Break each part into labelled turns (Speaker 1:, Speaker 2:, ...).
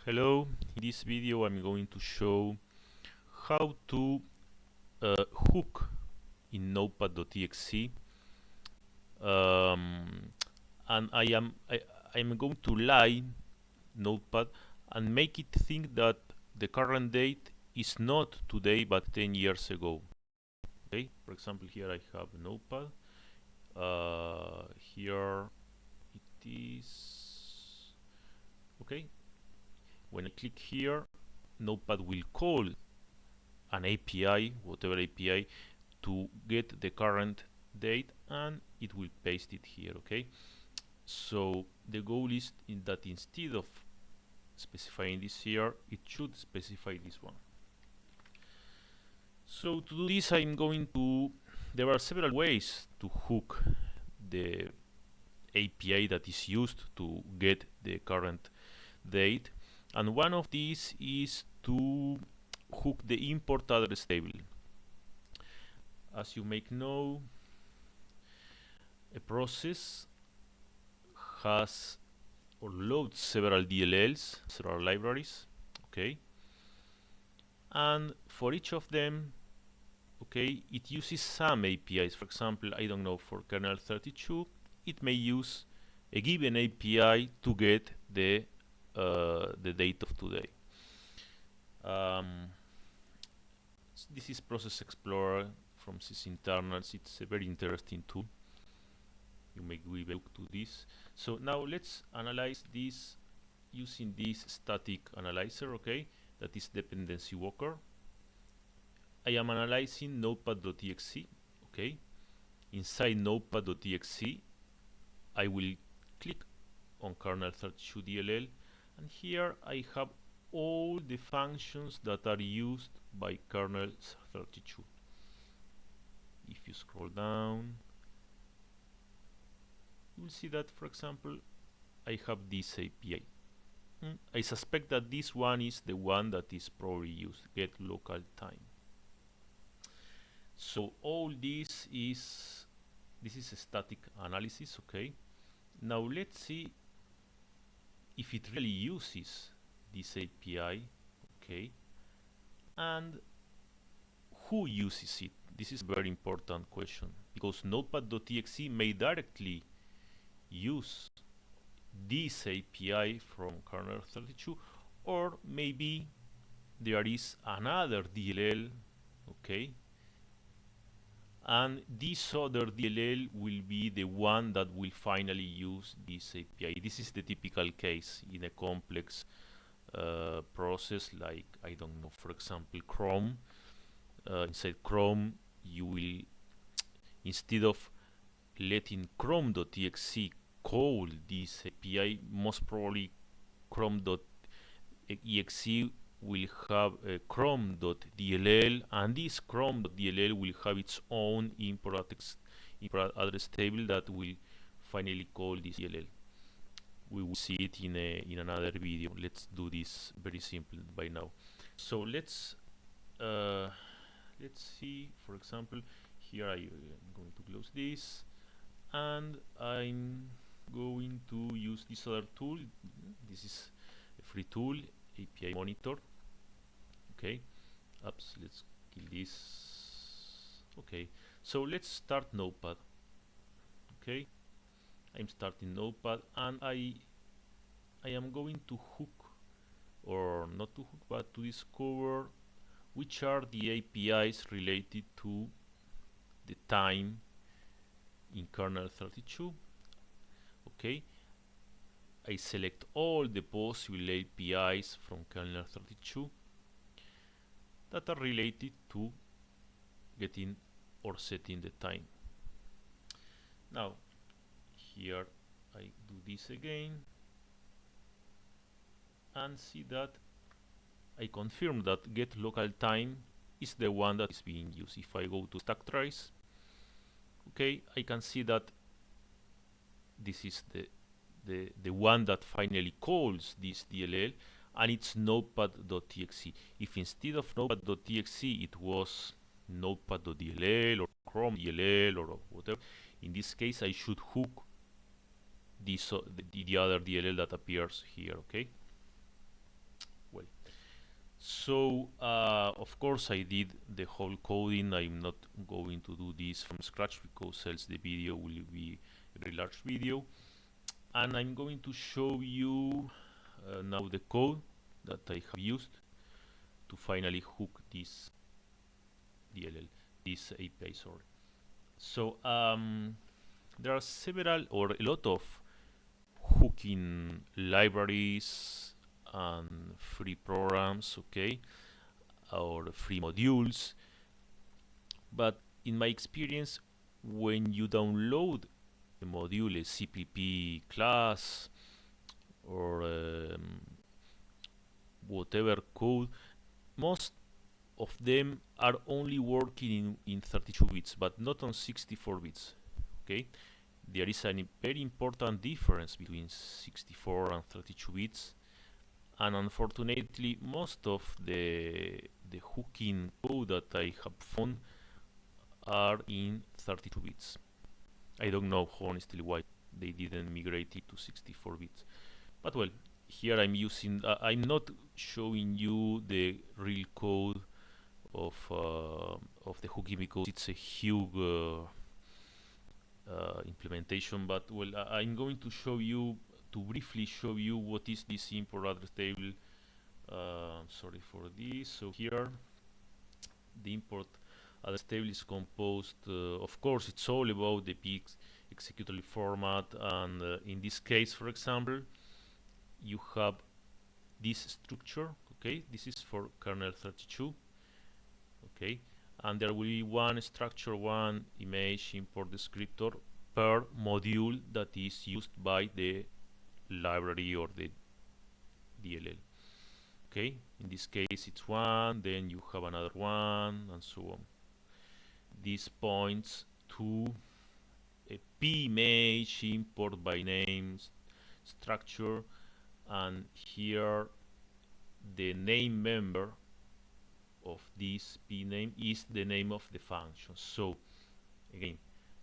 Speaker 1: Hello, in this video I'm going to show how to hook in Notepad.exe, um, and I'm going to line Notepad and make it think that the current date is not today but 10 years ago. Okay, for example, here I have Notepad. Here it is. Okay, when I click here, Notepad will call an API, whatever API, to get the current date, and it will paste it here. Okay, so the goal is that instead of specifying this here, it should specify this one. So to do this, there are several ways to hook the API that is used to get the current date, and one of these is to hook the import address table. As you may know, a process has or loads several DLLs, several libraries, okay, and for each of them, okay, it uses some APIs. For example, I don't know, for kernel 32, it may use a given API to get the date of today. This is Process Explorer from sysinternals. It's a very interesting tool. You may look to this. So now let's analyze this using this static analyzer, okay, that is dependency walker. I am analyzing Notepad.exe, okay. Inside Notepad.exe, I will click on kernel 32 DLL, and here I have all the functions that are used by kernel 32. If you scroll down, you will see that, for example, I have this API. I suspect that this one is the one that is probably used, GetLocalTime. So all this is a static analysis, okay. Now let's see if it really uses this API, okay, and who uses it. This is a very important question, because Notepad.exe may directly use this API from kernel 32, or maybe there is another DLL, okay, and this other DLL will be the one that will finally use this API. This is the typical case in a complex process, like, I don't know, for example, Chrome. Inside Chrome, you will, instead of letting Chrome.exe call this API, most probably Chrome.exe will have a Chrome.dll, and this Chrome.dll will have its own import address table that will finally call this DLL. We will see it in another video. Let's do this very simple by now. So let's see, for example, here I am going to close this, and I'm going to use this other tool. This is a free tool, API Monitor. Okay, oops, let's kill this. Okay, so let's start Notepad. Okay, I'm starting Notepad, and I am going to hook, or not to hook, but to discover which are the APIs related to the time in kernel 32. Okay, I select all the possible APIs from kernel 32 that are related to getting or setting the time. Now here I do this again and see that I confirm that GetLocalTime is the one that is being used. If I go to stack trace, okay, I can see that this is the one that finally calls this DLL, and it's Notepad.exe. If instead of Notepad.exe it was Notepad.dll or Chrome.dll or whatever, in this case I should hook this the other DLL that appears here, okay. So of course I did the whole coding. I'm not going to do this from scratch because else the video will be a very large video, and I'm going to show you now the code that I have used to finally hook this DLL, this API, sorry. So there are several or a lot of hooking libraries and free programs, okay, or free modules. But in my experience, when you download a module, a CPP class, or whatever code, most of them are only working in 32 bits, but not on 64 bits. Okay, there is a very important difference between 64 and 32 bits, and unfortunately, most of the hooking code that I have found are in 32 bits. I don't know honestly why they didn't migrate it to 64 bits. But well, here I'm using, I'm not showing you the real code of the hooking because it's a huge implementation. But well, I'm going to show you, to briefly show you what is this import address table. Sorry for this. So here, the import address table is composed, of course, it's all about the PX executable format, and in this case, for example, you have this structure. Okay, this is for kernel 32. Okay, and there will be one structure, one image import descriptor per module that is used by the library or the DLL. Okay, in this case it's one, then you have another one, and so on. This points to a pimage import by name structure, and here the name member of this pname is the name of the function. So again,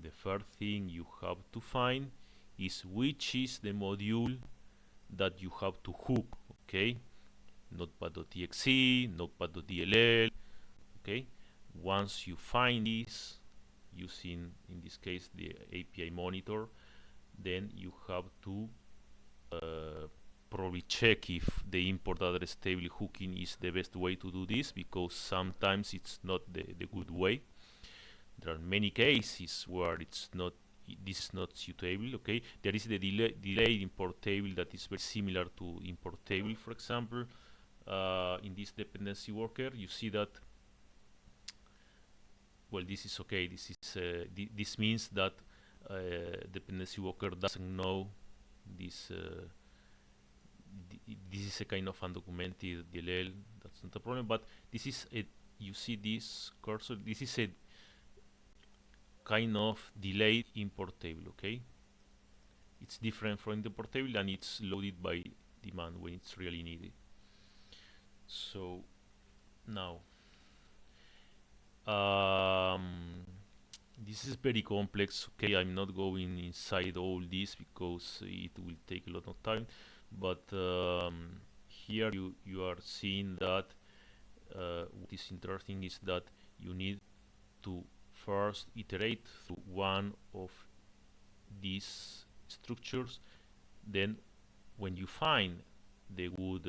Speaker 1: the first thing you have to find is which is the module that you have to hook. Okay, Notepad.exe, Notepad.dll. Okay, once you find this using, in this case, the API monitor, then you have to probably check if the import address table hooking is the best way to do this, because sometimes it's not the good way. There are many cases where it's not, this is not suitable. Okay, there is the delayed import table that is very similar to import table. For example, in this dependency worker, you see that, well, this is okay. This is this means that dependency worker doesn't know this. This is a kind of undocumented DLL. That's not a problem. But this is a, you see this cursor. This is a kind of delayed import table. Okay, it's different from the import table, and it's loaded by demand when it's really needed. So now, this is very complex. Okay, I'm not going inside all this because it will take a lot of time. But here you are seeing that what is interesting is that you need to first iterate through one of these structures. Then when you find the good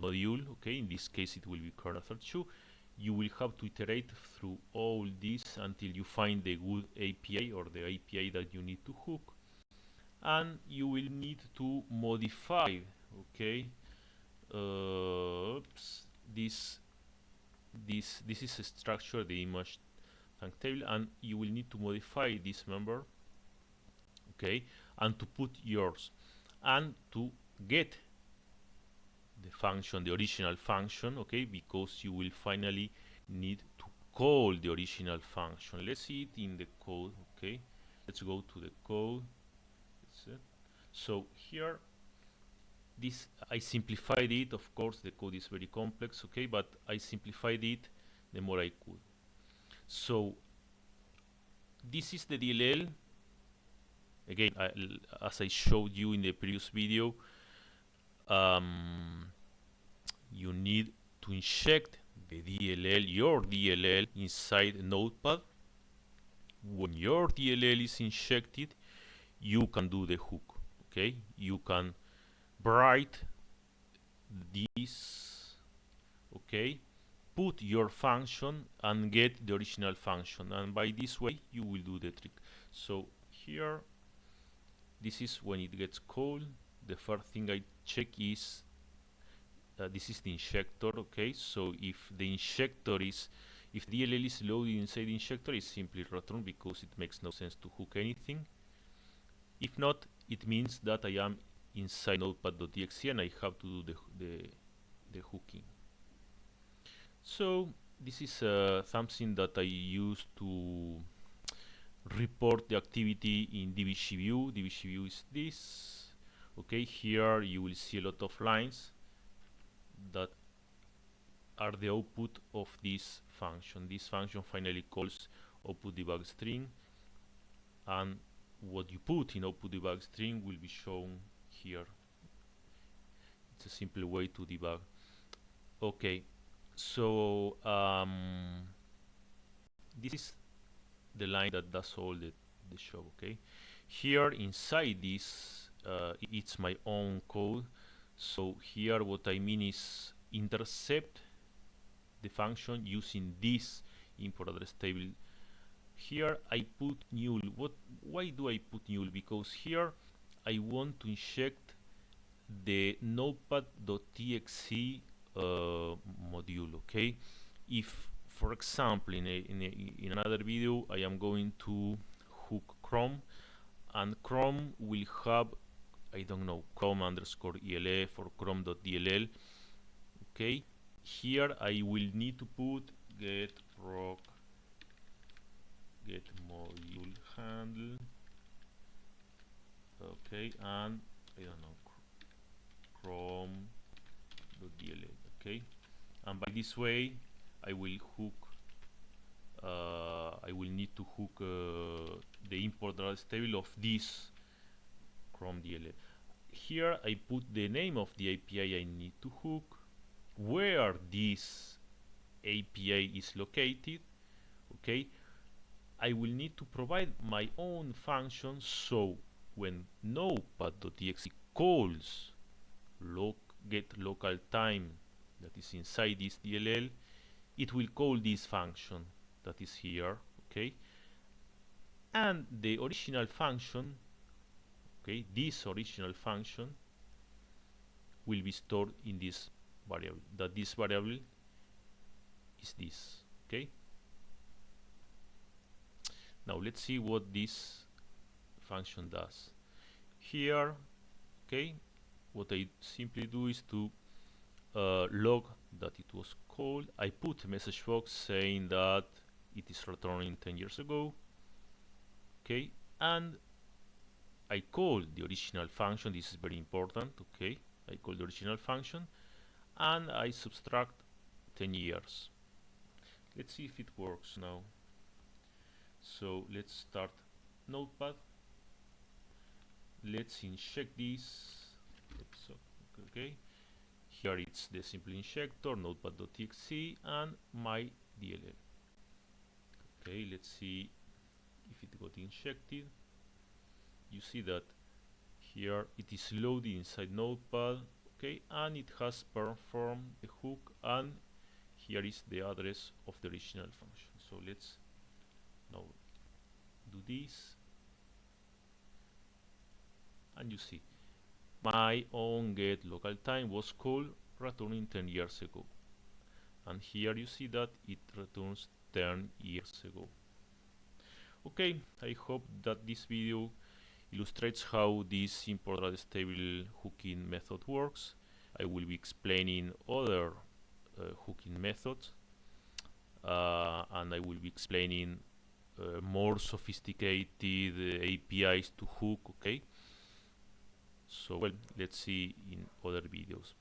Speaker 1: module, okay, in this case it will be kernel 32, you will have to iterate through all this until you find the good API or the API that you need to hook, and you will need to modify, okay, this is a structure, the image tank table, and you will need to modify this member, okay, and to put yours, and to get the function, the original function, okay, because you will finally need to call the original function. Let's see it in the code. Okay, let's go to the code. So here, this, I simplified it. Of course, the code is very complex, okay, but I simplified it the more I could. So this is the DLL. Again, as I showed you in the previous video, you need to inject the DLL, your DLL, inside Notepad. When your DLL is injected, you can do the hook. Okay, you can write this. Okay, put your function and get the original function, and by this way you will do the trick. So here, this is when it gets called. The first thing I check is this is the injector. Okay, so if the injector is, if DLL is loaded inside the injector, it's simply return because it makes no sense to hook anything. If not, it means that I am inside Notepad.exe and I have to do the hooking. So this is something that I use to report the activity in DBGView. DBGView is this. Okay, here you will see a lot of lines that are the output of this function. This function finally calls output debug string, and what you put in output debug string will be shown here. It's a simple way to debug. Okay, so this is the line that does all the show. Okay, here inside this it's my own code. So here what I mean is intercept the function using this import address table. Here I put null. Why do I put null? Because here I want to inject the Notepad.exe module. Okay, if for example in another video I am going to hook Chrome, and Chrome will have, I don't know, Chrome underscore ELF or Chrome.dll. Okay, here I will need to put get module handle. Okay, and I don't know, Chrome.dll. Okay, and by this way I will hook I will need to hook the import address table of this Chrome DLL. Here I put the name of the API I need to hook, where this API is located. Okay, I will need to provide my own function, so when Notepad.exe calls GetLocalTime that is inside this DLL, it will call this function that is here. Okay, and the original function, okay, this original function will be stored in this variable. That this variable is this. Okay, now let's see what this function does. Here, okay, what I simply do is to log that it was called. I put a message box saying that it is returning 10 years ago. Okay, and I call the original function. This is very important. Okay, I call the original function and I subtract 10 years. Let's see if it works now. So let's start Notepad. Let's inject this. Okay, here it's the simple injector, Notepad.exe, and my DLL. Okay, let's see if it got injected. You see that here it is loaded inside Notepad. Okay, and it has performed the hook, and here is the address of the original function. So let's now do this, and you see my own get local time was called returning 10 years ago, and here you see that it returns 10 years ago. Okay, I hope that this video illustrates how this import address table hooking method works. I will be explaining other hooking methods, and I will be explaining more sophisticated APIs to hook. Okay, so well, let's see in other videos.